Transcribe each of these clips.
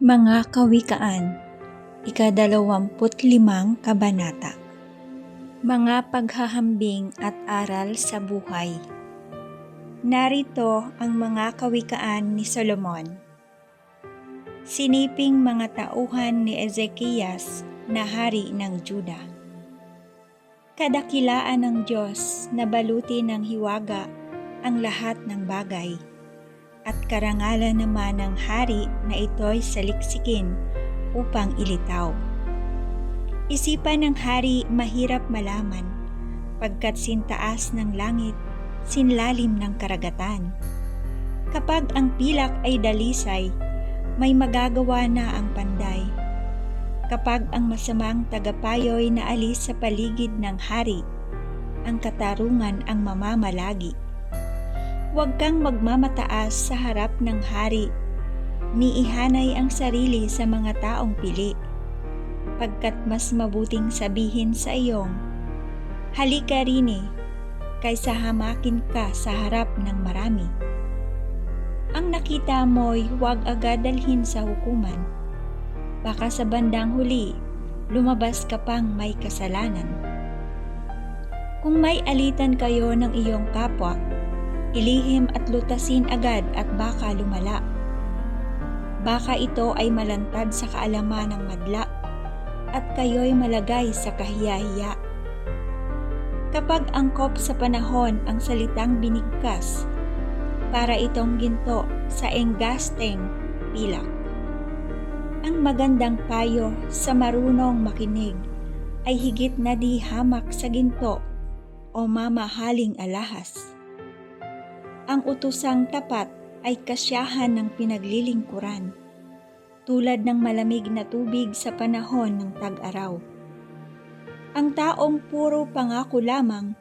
Mga Kawikaan, ika-25 kabanata. Mga paghahambing at aral sa buhay. Narito ang mga kawikaan ni Solomon. Siniping mga tauhan ni Ezekias na hari ng Juda. Kadakilaan ng Diyos na baluti ng hiwaga ang lahat ng bagay, at karangalan naman ng hari na ito'y saliksikin upang ilitaw. Isipan ng hari mahirap malaman, pagkat sintaas ng langit, sinlalim ng karagatan. Kapag ang pilak ay dalisay, may magagawa na ang panday. Kapag ang masamang tagapayo'y naalis sa paligid ng hari, ang katarungan ang mamamalagi. Huwag kang magmamataas sa harap ng hari, ni ihanay ang sarili sa mga taong pili, pagkat mas mabuting sabihin sa iyong, halika rini, kaysa hamakin ka sa harap ng marami. Ang nakita mo'y huwag agad dalhin sa hukuman, baka sa bandang huli, lumabas ka pang may kasalanan. Kung may alitan kayo ng iyong kapwa, ilihim at lutasin agad at baka lumala. Baka ito ay malantad sa kaalaman ng madla at kayo'y malagay sa kahiya-hiya. Kapag angkop sa panahon ang salitang binigkas, para itong ginto sa enggasteng pilak. Ang magandang payo sa marunong makinig ay higit na di hamak sa ginto o mamahaling alahas. Ang utusang tapat ay kasyahan ng pinaglilingkuran, tulad ng malamig na tubig sa panahon ng tag-araw. Ang taong puro pangako lamang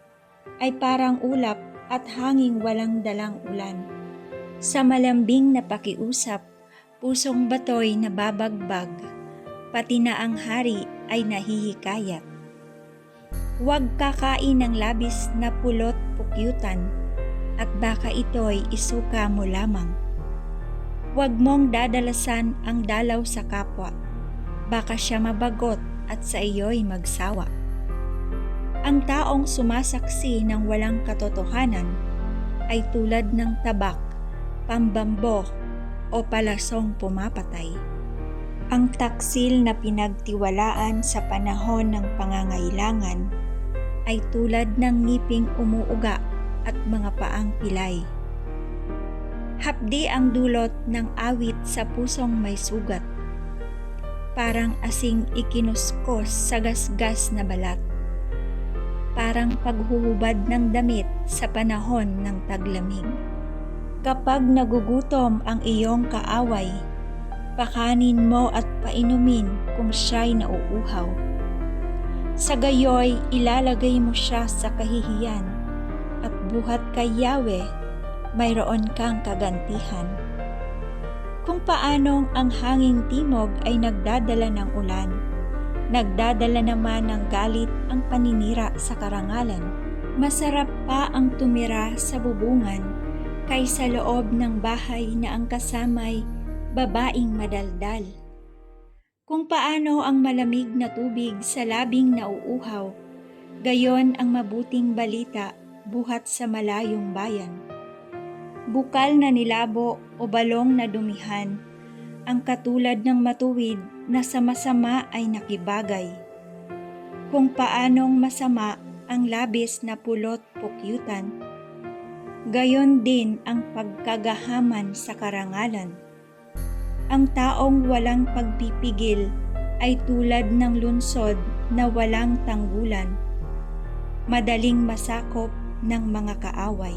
ay parang ulap at hanging walang dalang ulan. Sa malambing na pakiusap, pusong bato'y nababagbag, pati na ang hari ay nahihikayat. Huwag kakain ng labis na pulot pukyutan, at baka ito'y isuka mo lamang. Huwag mong dadalasan ang dalaw sa kapwa, baka siya mabagot at sa iyo'y magsawa. Ang taong sumasaksi ng walang katotohanan ay tulad ng tabak, pambambo o palasong pumapatay. Ang taksil na pinagtiwalaan sa panahon ng pangangailangan ay tulad ng ngiping umuuga at mga paang pilay. Hapdi ang dulot ng awit sa pusong may sugat, parang asing ikinuskos sa gasgas na balat, parang paghuhubad ng damit sa panahon ng taglamig. Kapag nagugutom ang iyong kaaway, pakanin mo at painumin kung siya'y nauuhaw. Sa gayoy, ilalagay mo siya sa kahihiyan, at buhat kay Yahweh, mayroon kang kagantihan. Kung paanong ang hanging timog ay nagdadala ng ulan, nagdadala naman ng galit ang paninira sa karangalan. Masarap pa ang tumira sa bubungan kaysa loob ng bahay na ang kasamay babaing madaldal. Kung paano ang malamig na tubig sa labing nauuhaw, gayon ang mabuting balita buhat sa malayong bayan. Bukal na nilabo o balong na dumihan, ang katulad ng matuwid na sama-sama ay nakibagay. Kung paanong masama ang labis na pulot pukyutan, gayon din ang pagkagahaman sa karangalan. Ang taong walang pagpipigil ay tulad ng lunsod na walang tanggulan, madaling masakop ng mga kaaway.